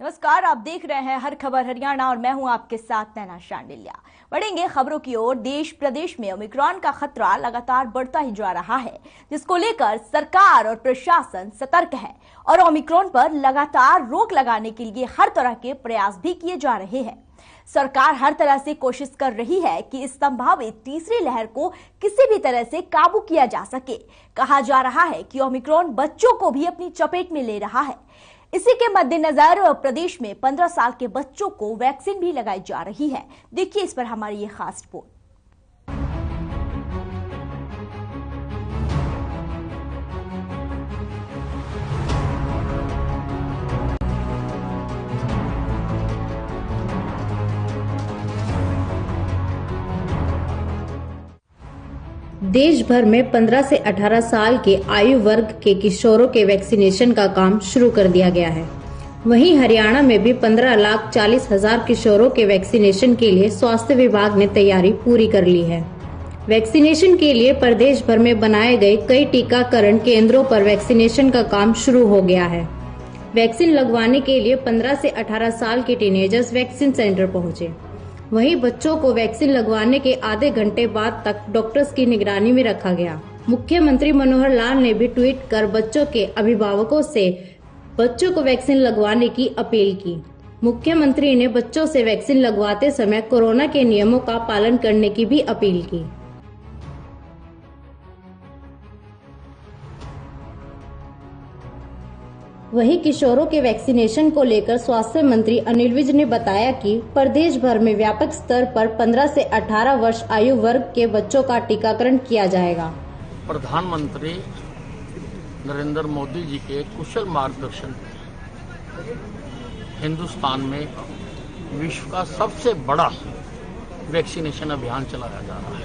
नमस्कार, आप देख रहे हैं हर खबर हरियाणा और मैं हूं आपके साथ नैना शांडिल्या। बढ़ेंगे खबरों की ओर। देश प्रदेश में ओमिक्रॉन का खतरा लगातार बढ़ता ही जा रहा है, जिसको लेकर सरकार और प्रशासन सतर्क है और ओमिक्रॉन पर लगातार रोक लगाने के लिए हर तरह के प्रयास भी किए जा रहे हैं। सरकार हर तरह से कोशिश कर रही है कि इस संभावित तीसरी लहर को किसी भी तरह से काबू किया जा सके। कहा जा रहा है कि ओमिक्रॉन बच्चों को भी अपनी चपेट में ले रहा है। इसी के मद्देनजर प्रदेश में 15 साल के बच्चों को वैक्सीन भी लगाई जा रही है। देखिए इस पर हमारी ये खास रिपोर्ट। देश भर में 15 से 18 साल के आयु वर्ग के किशोरों के वैक्सीनेशन का काम शुरू कर दिया गया है। वहीं हरियाणा में भी 15,40,000 किशोरों के वैक्सीनेशन के लिए स्वास्थ्य विभाग ने तैयारी पूरी कर ली है। वैक्सीनेशन के लिए प्रदेश भर में बनाए गए कई टीकाकरण केंद्रों पर वैक्सीनेशन का काम शुरू हो गया है। वैक्सीन लगवाने के लिए 15 से 18 साल के टीनेजर्स वैक्सीन सेंटर पहुंचे। वहीं बच्चों को वैक्सीन लगवाने के आधे घंटे बाद तक डॉक्टर्स की निगरानी में रखा गया। मुख्यमंत्री मनोहर लाल ने भी ट्वीट कर बच्चों के अभिभावकों से बच्चों को वैक्सीन लगवाने की अपील की। मुख्यमंत्री ने बच्चों से वैक्सीन लगवाते समय कोरोना के नियमों का पालन करने की भी अपील की। वहीं किशोरों के वैक्सीनेशन को लेकर स्वास्थ्य मंत्री अनिल विज ने बताया कि प्रदेश भर में व्यापक स्तर पर 15 से 18 वर्ष आयु वर्ग के बच्चों का टीकाकरण किया जाएगा। प्रधानमंत्री नरेंद्र मोदी जी के कुशल मार्गदर्शन में हिंदुस्तान में विश्व का सबसे बड़ा वैक्सीनेशन अभियान चलाया जा रहा है।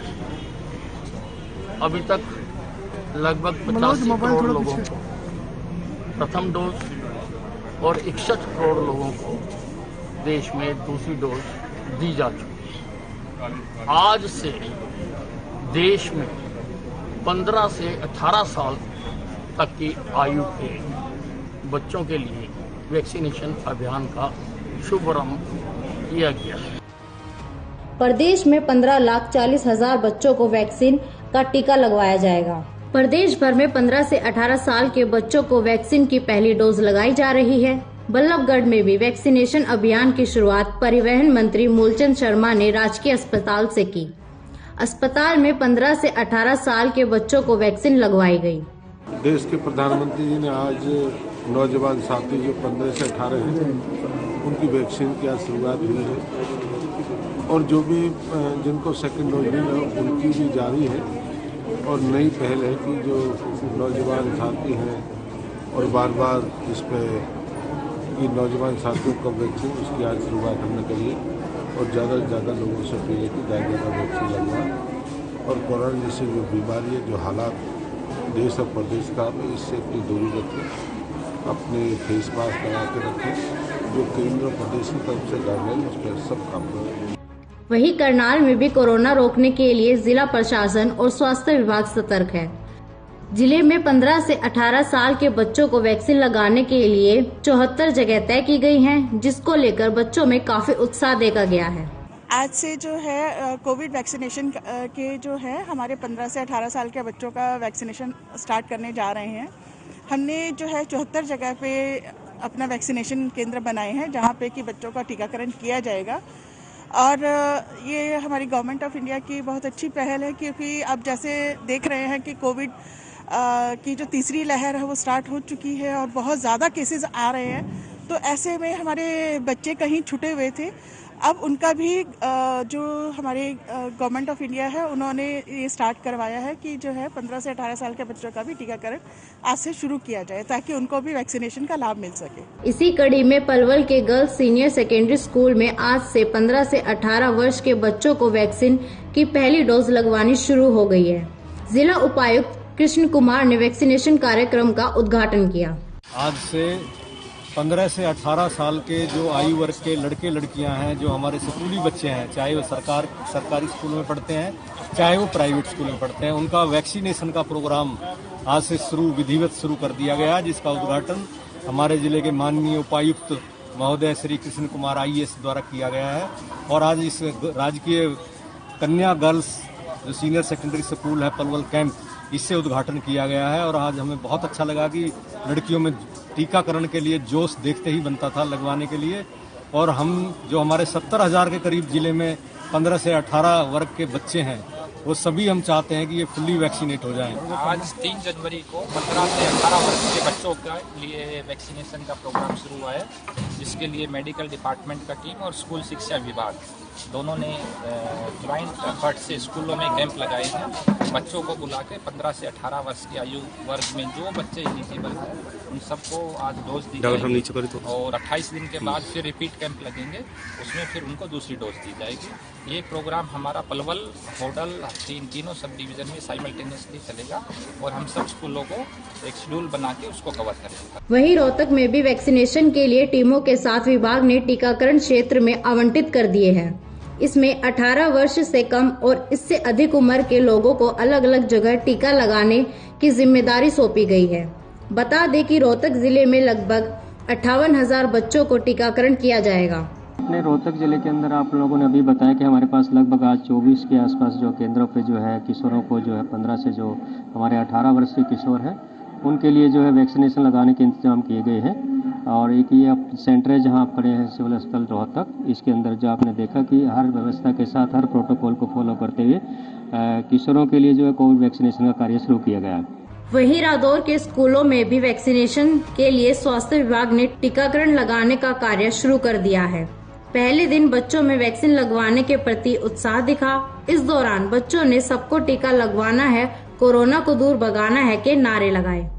अभी तक लगभग 85 करोड़ लोगों को प्रथम डोज और 61 करोड़ लोगों को देश में दूसरी डोज दी जा चुकी है। आज से देश में 15 से 18 साल तक की आयु के बच्चों के लिए वैक्सीनेशन अभियान का शुभारंभ किया गया है। प्रदेश में 15,40,000 बच्चों को वैक्सीन का टीका लगवाया जाएगा। प्रदेश भर में 15 से 18 साल के बच्चों को वैक्सीन की पहली डोज लगाई जा रही है। बल्लभगढ़ में भी वैक्सीनेशन अभियान की शुरुआत परिवहन मंत्री मूलचंद शर्मा ने राजकीय अस्पताल से की। अस्पताल में 15 से 18 साल के बच्चों को वैक्सीन लगवाई गई। देश के प्रधानमंत्री जी ने आज नौजवान साथी जो 15 से 18 हैं उनकी वैक्सीन की आज शुरुआत हुई है और जो भी जिनको सेकेंड डोज मिला उनकी भी जारी है। और नई पहल है कि जो नौजवान साथी हैं और बार बार इस पर कि नौजवान साथियों का वैक्सीन उसकी आज शुरुआत हमने करी है और ज़्यादा से ज़्यादा लोगों से अपील है कि ज़्यादा वैक्सीन लगवाएं और कोरोना जैसी जो बीमारी है, जो हालात देश और प्रदेश का है, इससे अपनी दूरी रखें, अपने फेस मास्क लगा के रखें। जो केंद्र और प्रदेश की तरफ से गाइडलाइन उस पर सब काम करें। वहीं करनाल में भी कोरोना रोकने के लिए जिला प्रशासन और स्वास्थ्य विभाग सतर्क है। जिले में 15 से 18 साल के बच्चों को वैक्सीन लगाने के लिए 74 जगह तय की गई हैं, जिसको लेकर बच्चों में काफी उत्साह देखा गया है। आज से जो है कोविड वैक्सीनेशन के जो है हमारे 15 से 18 साल के बच्चों का वैक्सीनेशन स्टार्ट करने जा रहे हैं। हमने जो है 74 जगह पे अपना वैक्सीनेशन केंद्र बनाए हैं, जहाँ पे कि बच्चों का टीकाकरण किया जाएगा। और ये हमारी गवर्नमेंट ऑफ इंडिया की बहुत अच्छी पहल है, क्योंकि अब जैसे देख रहे हैं कि कोविड की जो तीसरी लहर है वो स्टार्ट हो चुकी है और बहुत ज़्यादा केसेस आ रहे हैं। तो ऐसे में हमारे बच्चे कहीं छूटे हुए थे, अब उनका भी जो हमारे गवर्नमेंट ऑफ इंडिया है उन्होंने ये स्टार्ट करवाया है कि जो है 15 से 18 साल के बच्चों का भी टीकाकरण आज से शुरू किया जाए, ताकि उनको भी वैक्सीनेशन का लाभ मिल सके। इसी कड़ी में पलवल के गर्ल्स सीनियर सेकेंडरी स्कूल में आज से 15 से 18 वर्ष के बच्चों को वैक्सीन की पहली डोज लगवानी शुरू हो गई है। जिला उपायुक्त कृष्ण कुमार ने वैक्सीनेशन कार्यक्रम का उद्घाटन किया। आज से 15 से 18 साल के जो आयु वर्ग के लड़के लड़कियां हैं, जो हमारे स्कूली बच्चे हैं, चाहे वो सरकारी स्कूल में पढ़ते हैं, चाहे वो प्राइवेट स्कूल में पढ़ते हैं, उनका वैक्सीनेशन का प्रोग्राम आज से विधिवत शुरू कर दिया गया, जिसका उद्घाटन हमारे जिले के माननीय उपायुक्त महोदय श्री कृष्ण कुमार IAS द्वारा किया गया है। और आज इस राजकीय कन्या गर्ल्स जो सीनियर सेकेंडरी स्कूल है पलवल कैंप, इससे उद्घाटन किया गया है। और आज हमें बहुत अच्छा लगा कि लड़कियों में टीकाकरण के लिए जोश देखते ही बनता था लगवाने के लिए। और हम जो हमारे 70,000 के करीब जिले में 15 से 18 वर्ग के बच्चे हैं, वो सभी हम चाहते हैं कि ये फुल्ली वैक्सीनेट हो जाएं। आज 3 जनवरी को 15 से 18 वर्ष के बच्चों के लिए वैक्सीनेशन का प्रोग्राम शुरू हुआ है, जिसके लिए मेडिकल डिपार्टमेंट का टीम और स्कूल शिक्षा विभाग दोनों ने ज्वाइंट एफर्ट से स्कूलों में कैंप लगाए हैं। बच्चों को बुला के 15 से 18 वर्ष की आयु वर्ग में जो बच्चे एलिजिबल हैं उन सबको आज डोज दी जाएगी। और 28 दिन के बाद फिर रिपीट कैंप लगेंगे, उसमें फिर उनको दूसरी डोज दी जाएगी। ये प्रोग्राम हमारा पलवल, होडल, तीनों सब डिवीजन में साइमल्टेनियसली चलेगा और हम सब स्कूलों को एक शेड्यूल बना के उसको कवर करेंगे। वहीं रोहतक में भी वैक्सीनेशन के लिए टीमों के साथ विभाग ने टीकाकरण क्षेत्र में आवंटित कर दिए हैं। इसमें 18 वर्ष से कम और इससे अधिक उम्र के लोगों को अलग अलग जगह टीका लगाने की जिम्मेदारी सौंपी गई है। बता दें कि रोहतक जिले में लगभग 58,000 बच्चों को टीकाकरण किया जाएगा। अपने रोहतक जिले के अंदर आप लोगों ने अभी बताया कि हमारे पास लगभग आज 24 के आसपास जो केंद्रों पे जो है किशोरों को जो है 15 से जो हमारे 18 वर्ष के किशोर हैं उनके लिए जो है वैक्सीनेशन लगाने के इंतजाम किए गए हैं। और एक ये सेंटर है जहां आप खड़े हैं सिविल अस्पताल रोहतक, इसके अंदर जो आपने देखा कि हर व्यवस्था के साथ हर प्रोटोकॉल को फॉलो करते हुए किशोरों के लिए जो है कोविड वैक्सीनेशन का कार्य शुरू किया गया है। वहीं रादौर के स्कूलों में भी वैक्सीनेशन के लिए स्वास्थ्य विभाग ने टीकाकरण लगाने का कार्य शुरू कर दिया है। पहले दिन बच्चों में वैक्सीन लगवाने के प्रति उत्साह दिखा। इस दौरान बच्चों ने सबको टीका लगवाना है, कोरोना को दूर भगाना है के नारे लगाए।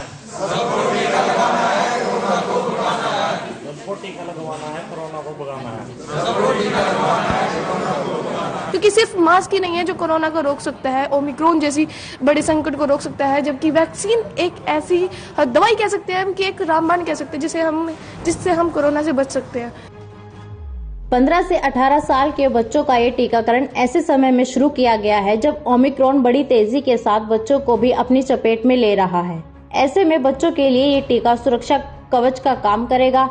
क्योंकि सिर्फ मास्क ही नहीं है जो कोरोना को रोक सकता है, ओमिक्रॉन जैसी बड़े संकट को रोक सकता है, जबकि वैक्सीन एक ऐसी दवाई कह सकते हैं हम कि एक रामबाण कह सकते हैं जिससे हम कोरोना से बच सकते हैं। 15 से 18 साल के बच्चों का ये टीकाकरण ऐसे समय में शुरू किया गया है जब ओमिक्रॉन बड़ी तेजी के साथ बच्चों को भी अपनी चपेट में ले रहा है। ऐसे में बच्चों के लिए ये टीका सुरक्षा कवच का काम करेगा।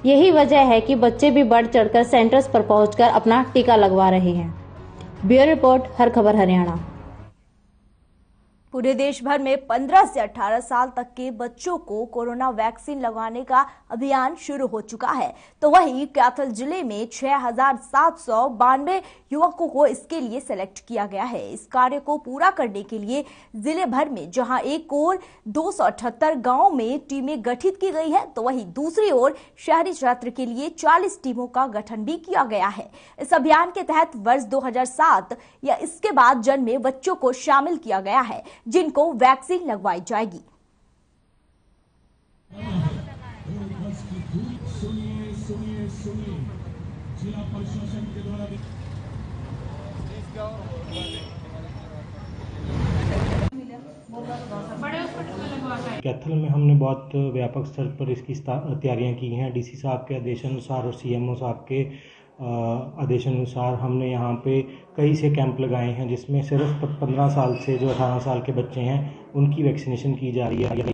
यही वजह है कि बच्चे भी बढ़ चढ़कर सेंटर्स पर पहुंचकर अपना टीका लगवा रहे हैं। ब्यूरो रिपोर्ट, हर खबर हरियाणा। पूरे देश भर में 15 से 18 साल तक के बच्चों को कोरोना वैक्सीन लगाने का अभियान शुरू हो चुका है, तो वहीं कैथल जिले में 6,792 युवकों को इसके लिए सेलेक्ट किया गया है। इस कार्य को पूरा करने के लिए जिले भर में जहां एक ओर 278 गांवों में टीमें गठित की गई है, तो वहीं दूसरी ओर शहरी क्षेत्र के लिए 40 टीमों का गठन भी किया गया है। इस अभियान के तहत वर्ष 2007 या इसके बाद जन्मे बच्चों को शामिल किया गया है, जिनको वैक्सीन लगवाई जाएगी। कैथल में हमने बहुत व्यापक स्तर पर इसकी तैयारियां की हैं। डीसी साहब के आदेशानुसार और सीएमओ साहब के आदेशानुसार हमने यहाँ पे कई से कैंप लगाए हैं, जिसमें सिर्फ 15 साल से जो 18 साल के बच्चे हैं उनकी वैक्सीनेशन की जा रही है।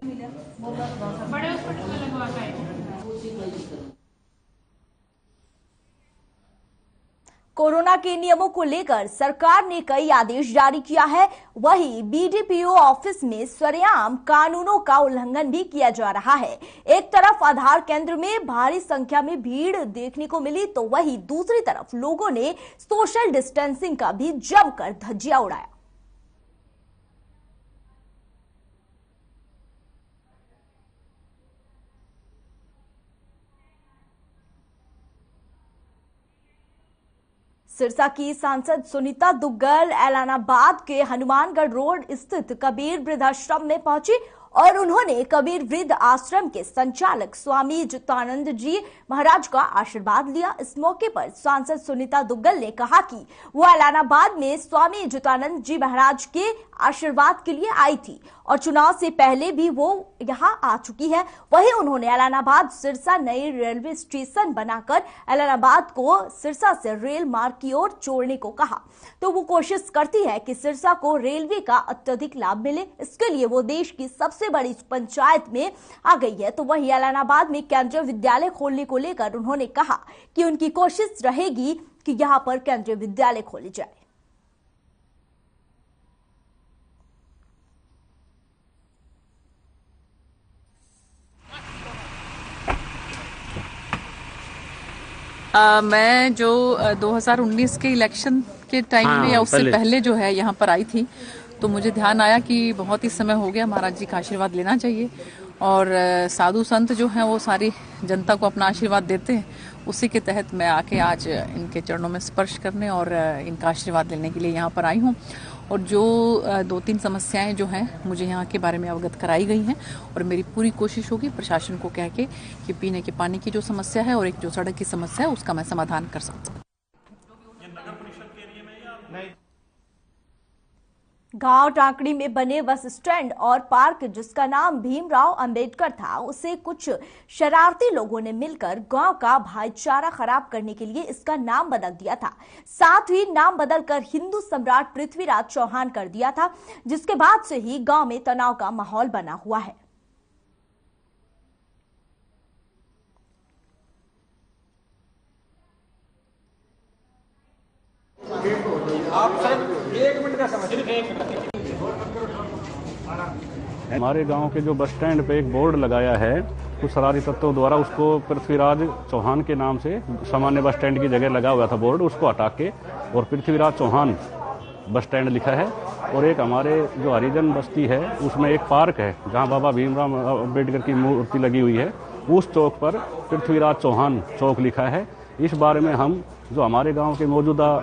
कोरोना के नियमों को लेकर सरकार ने कई आदेश जारी किया है, वहीं बीडीपीओ ऑफिस में सरेआम कानूनों का उल्लंघन भी किया जा रहा है। एक तरफ आधार केंद्र में भारी संख्या में भीड़ देखने को मिली, तो वहीं दूसरी तरफ लोगों ने सोशल डिस्टेंसिंग का भी जमकर धज्जियां उड़ाया। सिरसा की सांसद सुनीता दुग्गल एलानाबाद के हनुमानगढ़ रोड स्थित कबीर वृद्धाश्रम में पहुंची और उन्होंने कबीर वृद्ध आश्रम के संचालक स्वामी जुतानंद जी महाराज का आशीर्वाद लिया। इस मौके पर सांसद सुनीता दुग्गल ने कहा कि वो एलानाबाद में स्वामी जुतानंद जी महाराज के आशीर्वाद के लिए आई थी और चुनाव से पहले भी वो यहां आ चुकी है। वहीं उन्होंने एलानाबाद सिरसा नई रेलवे स्टेशन बनाकर एलानाबाद को सिरसा से रेल मार्ग की ओर जोड़ने को कहा, तो वो कोशिश करती है कि सिरसा को रेलवे का अत्यधिक लाभ मिले। इसके लिए वो देश की सबसे सबसे बड़ी पंचायत में आ गई है, तो वहीं ऐलानाबाद में केंद्रीय विद्यालय खोलने को लेकर उन्होंने कहा कि उनकी कोशिश रहेगी कि यहां पर केंद्रीय विद्यालय खोले जाए। मैं जो 2019 के इलेक्शन के टाइम में या उससे पहले जो है यहाँ पर आई थी, तो मुझे ध्यान आया कि बहुत ही समय हो गया, महाराज जी का आशीर्वाद लेना चाहिए। और साधु संत जो हैं वो सारी जनता को अपना आशीर्वाद देते हैं, उसी के तहत मैं आके आज इनके चरणों में स्पर्श करने और इनका आशीर्वाद लेने के लिए यहाँ पर आई हूँ। और जो 2-3 समस्याएं जो हैं मुझे यहाँ के बारे में अवगत कराई गई हैं, और मेरी पूरी कोशिश होगी प्रशासन को कह के कि पीने के पानी की जो समस्या है और एक जो सड़क की समस्या है उसका मैं समाधान कर सकता हूँ। गांव टाकड़ी में बने बस स्टैंड और पार्क जिसका नाम भीमराव अंबेडकर था, उसे कुछ शरारती लोगों ने मिलकर गांव का भाईचारा खराब करने के लिए इसका नाम बदल दिया था। साथ ही नाम बदलकर हिंदू सम्राट पृथ्वीराज चौहान कर दिया था, जिसके बाद से ही गांव में तनाव का माहौल बना हुआ है। हमारे गांव के जो बस स्टैंड पे एक बोर्ड लगाया है कुछ शरारती तत्वों द्वारा, उसको पृथ्वीराज चौहान के नाम से सामान्य बस स्टैंड की जगह लगा हुआ था बोर्ड, उसको हटा के और पृथ्वीराज चौहान बस स्टैंड लिखा है। और एक हमारे जो हरिजन बस्ती है उसमें एक पार्क है जहां बाबा भीमराव अंबेडकर की मूर्ति लगी हुई है, उस चौक पर पृथ्वीराज चौहान चौक लिखा है। इस बारे में हम जो हमारे गाँव के मौजूदा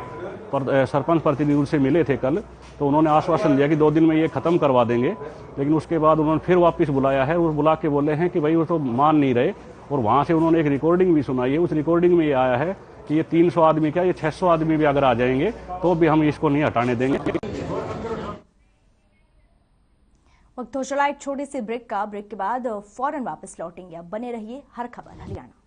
सरपंच प्रतिनिधि से मिले थे कल, तो उन्होंने आश्वासन दिया कि 2 दिन में ये खत्म करवा देंगे, लेकिन उसके बाद उन्होंने फिर वापस बुलाया है और बुला के बोले हैं कि भाई वो तो मान नहीं रहे। और वहां से उन्होंने एक रिकॉर्डिंग भी सुनाई है, उस रिकॉर्डिंग में ये आया है कि ये 300 आदमी क्या, ये 600 आदमी भी अगर आ जाएंगे तो भी हम इसको नहीं हटाने देंगे। वक्त हो चला एक छोटी सी ब्रेक का। ब्रेक के बाद फौरन वापस लौटेंगे। अब बने रहिए हर खबर हरियाणा।